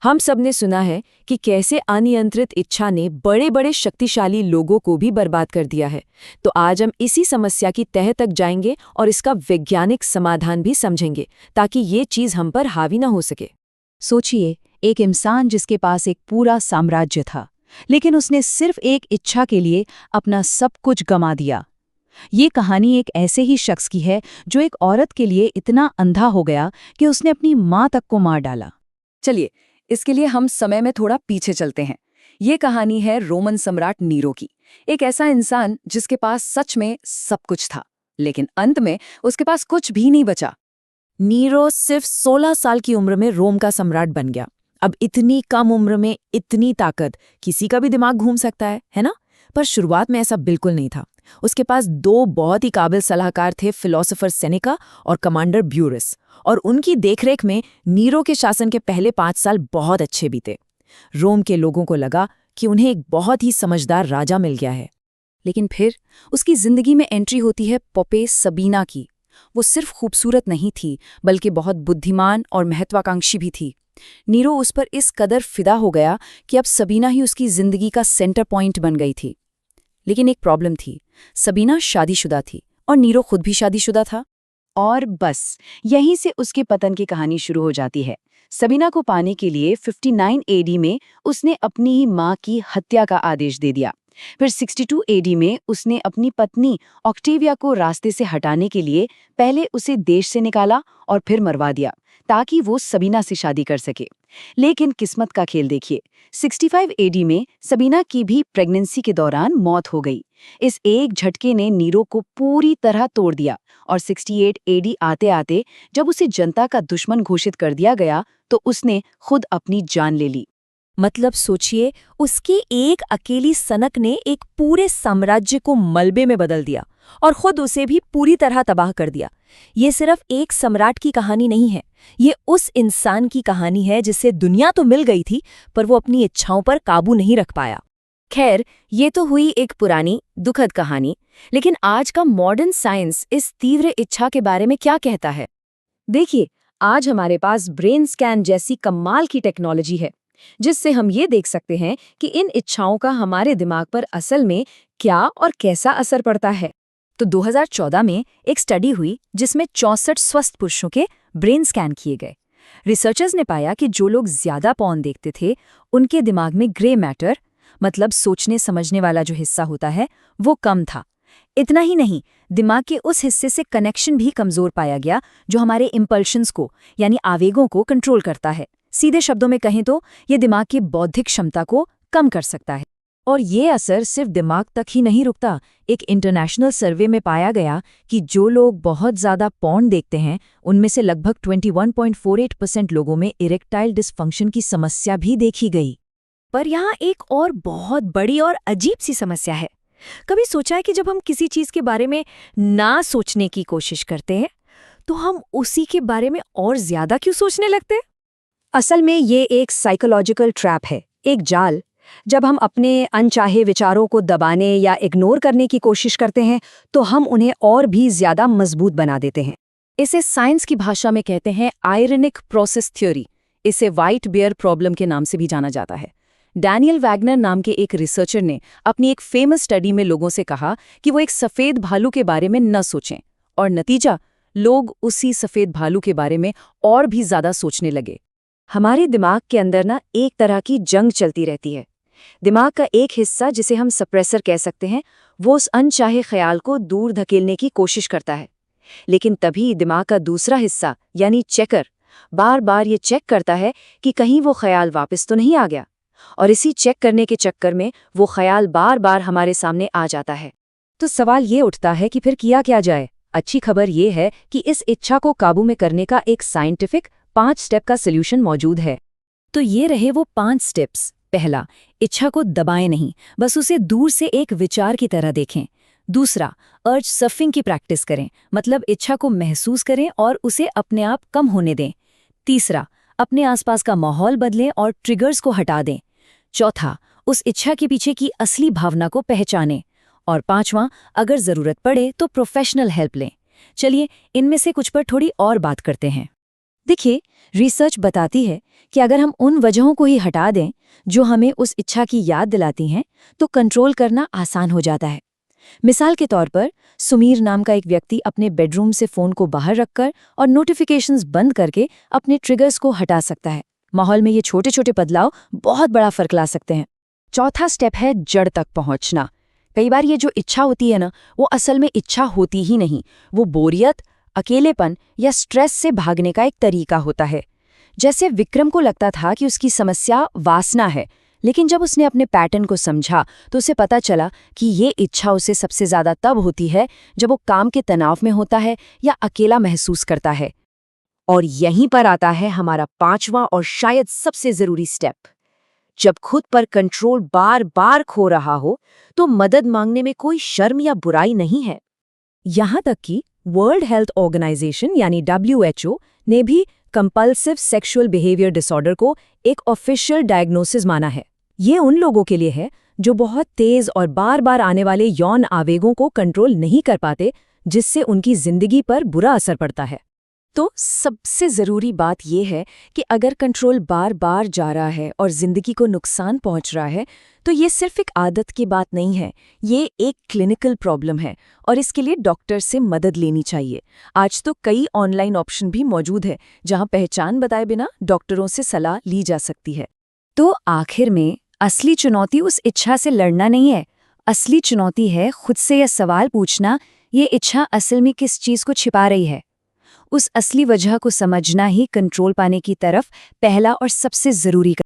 हम सब ने सुना है कि कैसे अनियंत्रित इच्छा ने बड़े बड़े शक्तिशाली लोगों को भी बर्बाद कर दिया है। तो आज हम इसी समस्या की तह तक जाएंगे और इसका वैज्ञानिक समाधान भी समझेंगे, ताकि ये चीज हम पर हावी न हो सके। सोचिए, एक इंसान जिसके पास एक पूरा साम्राज्य था, लेकिन उसने सिर्फ एक इच्छा के लिए अपना सब कुछ गंवा दिया। ये कहानी एक ऐसे ही शख्स की है जो एक औरत के लिए इतना अंधा हो गया कि उसने अपनी माँ तक को मार डाला। चलिए, इसके लिए हम समय में थोड़ा पीछे चलते हैं। ये कहानी है रोमन सम्राट नीरो की। एक ऐसा इंसान जिसके पास सच में सब कुछ था, लेकिन अंत में उसके पास कुछ भी नहीं बचा। नीरो सिर्फ 16 साल की उम्र में रोम का सम्राट बन गया। अब इतनी कम उम्र में इतनी ताकत, किसी का भी दिमाग घूम सकता है ना? पर शुरुआत में ऐसा बिल्कुल नहीं था। उसके पास दो बहुत ही काबिल सलाहकार थे, फिलोसोफर सेनेका और कमांडर ब्यूरस, और उनकी देखरेख में नीरो के शासन के पहले 5 साल बहुत अच्छे बीते। रोम के लोगों को लगा कि उन्हें एक बहुत ही समझदार राजा मिल गया है। लेकिन फिर उसकी जिंदगी में एंट्री होती है पॉपे सबीना की। वो सिर्फ खूबसूरत नहीं थी, बल्कि बहुत बुद्धिमान और महत्वाकांक्षी भी थी। नीरो उस पर इस कदर फिदा हो गया कि अब सबीना ही उसकी जिंदगी का सेंटर पॉइंट बन गई थी। लेकिन एक प्रॉब्लम थी, सबीना शादीशुदा थी और नीरो खुद भी शादीशुदा था। और बस यहीं से उसके पतन की कहानी शुरू हो जाती है। सबीना को पाने के लिए 59 एडी में उसने अपनी ही माँ की हत्या का आदेश दे दिया। फिर 62 एडी में उसने अपनी पत्नी ऑक्टेविया को रास्ते से हटाने के लिए पहले उसे देश से निकाला और फिर मरवा दिया, ताकि वो सबीना से शादी कर सके। लेकिन किस्मत का खेल देखिए, 65 एडी में सबीना की भी प्रेगनेंसी के दौरान मौत हो गई। इस एक झटके ने नीरो को पूरी तरह तोड़ दिया और 68 एडी आते आते जब उसे जनता का दुश्मन घोषित कर दिया गया, तो उसने खुद अपनी जान ले ली। मतलब सोचिए, उसकी एक अकेली सनक ने एक पूरे साम्राज्य को मलबे में बदल दिया और खुद उसे भी पूरी तरह तबाह कर दिया। ये सिर्फ एक सम्राट की कहानी नहीं है, ये उस इंसान की कहानी है जिसे दुनिया तो मिल गई थी, पर वो अपनी इच्छाओं पर काबू नहीं रख पाया। खैर, ये तो हुई एक पुरानी दुखद कहानी, लेकिन आज का मॉडर्न साइंस इस तीव्र इच्छा के बारे में क्या कहता है? देखिए, आज हमारे पास ब्रेन स्कैन जैसी कमाल की टेक्नोलॉजी है, जिससे हम ये देख सकते हैं कि इन इच्छाओं का हमारे दिमाग पर असल में क्या और कैसा असर पड़ता है। तो 2014 में एक स्टडी हुई जिसमें 64 स्वस्थ पुरुषों के ब्रेन स्कैन किए गए। रिसर्चर्स ने पाया कि जो लोग ज्यादा पॉर्न देखते थे, उनके दिमाग में ग्रे मैटर, मतलब सोचने समझने वाला जो हिस्सा होता है, वो कम था। इतना ही नहीं, दिमाग के उस हिस्से से कनेक्शन भी कमजोर पाया गया जो हमारे इम्पल्शंस को, यानी आवेगों को कंट्रोल करता है। सीधे शब्दों में कहें तो ये दिमाग की बौद्धिक क्षमता को कम कर सकता है। और ये असर सिर्फ दिमाग तक ही नहीं रुकता। एक इंटरनेशनल सर्वे में पाया गया कि जो लोग बहुत ज़्यादा पॉर्न देखते हैं, उनमें से लगभग 21.48% लोगों में इरेक्टाइल डिसफंक्शन की समस्या भी देखी गई। पर यहाँ एक और बहुत बड़ी और अजीब सी समस्या है। कभी सोचा है कि जब हम किसी चीज़ के बारे में ना सोचने की कोशिश करते हैं, तो हम उसी के बारे में और ज़्यादा क्यों सोचने लगते हैं? असल में ये एक साइकोलॉजिकल ट्रैप है, एक जाल। जब हम अपने अनचाहे विचारों को दबाने या इग्नोर करने की कोशिश करते हैं, तो हम उन्हें और भी ज्यादा मजबूत बना देते हैं। इसे साइंस की भाषा में कहते हैं आयरनिक प्रोसेस थ्योरी। इसे व्हाइट बेयर प्रॉब्लम के नाम से भी जाना जाता है। डैनियल वैगनर नाम के एक रिसर्चर ने अपनी एक फेमस स्टडी में लोगों से कहा कि वो एक सफ़ेद भालू के बारे में न सोचें, और नतीजा, लोग उसी सफ़ेद भालू के बारे में और भी ज़्यादा सोचने लगे। हमारे दिमाग के अंदर ना एक तरह की जंग चलती रहती है। दिमाग का एक हिस्सा, जिसे हम सप्रेसर कह सकते हैं, वो उस अनचाहे ख्याल को दूर धकेलने की कोशिश करता है। लेकिन तभी दिमाग का दूसरा हिस्सा, यानी चेकर, बार बार ये चेक करता है कि कहीं वो ख्याल वापस तो नहीं आ गया। और इसी चेक करने के चक्कर में वो ख्याल बार बार हमारे सामने आ जाता है। तो सवाल ये उठता है कि फिर किया क्या जाए? अच्छी खबर ये है कि इस इच्छा को काबू में करने का एक साइंटिफिक 5 स्टेप का सोल्यूशन मौजूद है। तो ये रहे वो 5 स्टेप्स। पहला, इच्छा को दबाएं नहीं, बस उसे दूर से एक विचार की तरह देखें। दूसरा, अर्ज सर्फिंग की प्रैक्टिस करें, मतलब इच्छा को महसूस करें और उसे अपने आप कम होने दें। तीसरा, अपने आसपास का माहौल बदलें और ट्रिगर्स को हटा दें। चौथा, उस इच्छा के पीछे की असली भावना को पहचानें। और पांचवां, अगर जरूरत पड़े तो प्रोफेशनल हेल्प लें। चलिए, इनमें से कुछ पर थोड़ी और बात करते हैं। देखिए, रिसर्च बताती है कि अगर हम उन वजहों को ही हटा दें जो हमें उस इच्छा की याद दिलाती हैं, तो कंट्रोल करना आसान हो जाता है। मिसाल के तौर पर सुमीर नाम का एक व्यक्ति अपने बेडरूम से फोन को बाहर रखकर और नोटिफिकेशंस बंद करके अपने ट्रिगर्स को हटा सकता है। माहौल में ये छोटे छोटे बदलाव बहुत बड़ा फर्क ला सकते हैं। चौथा स्टेप है जड़ तक पहुंचना। कई बार ये जो इच्छा होती है ना, वो असल में इच्छा होती ही नहीं, वो बोरियत, अकेलेपन या स्ट्रेस से भागने का एक तरीका होता है। जैसे विक्रम को लगता था कि उसकी समस्या वासना है, लेकिन जब उसने अपने पैटर्न को समझा तो उसे पता चला कि ये इच्छा उसे सबसे ज्यादा तब होती है जब वो काम के तनाव में होता है या अकेला महसूस करता है। और यहीं पर आता है हमारा पांचवा और शायद सबसे जरूरी स्टेप। जब खुद पर कंट्रोल बार बार खो रहा हो तो मदद मांगने में कोई शर्म या बुराई नहीं है। यहां तक कि वर्ल्ड हेल्थ ऑर्गेनाइजेशन यानी WHO ने भी कंपल्सिव सेक्सुअल बिहेवियर डिसऑर्डर को एक ऑफिशियल डायग्नोसिस माना है। ये उन लोगों के लिए है जो बहुत तेज और बार बार आने वाले यौन आवेगों को कंट्रोल नहीं कर पाते, जिससे उनकी जिंदगी पर बुरा असर पड़ता है। तो सबसे ज़रूरी बात यह है कि अगर कंट्रोल बार बार जा रहा है और ज़िंदगी को नुकसान पहुंच रहा है, तो ये सिर्फ एक आदत की बात नहीं है, ये एक क्लिनिकल प्रॉब्लम है और इसके लिए डॉक्टर से मदद लेनी चाहिए। आज तो कई ऑनलाइन ऑप्शन भी मौजूद है जहां पहचान बताए बिना डॉक्टरों से सलाह ली जा सकती है। तो आखिर में असली चुनौती उस इच्छा से लड़ना नहीं है, असली चुनौती है खुद से यह सवाल पूछना, ये इच्छा असल में किस चीज़ को छिपा रही है। उस असली वजह को समझना ही कंट्रोल पाने की तरफ पहला और सबसे ज़रूरी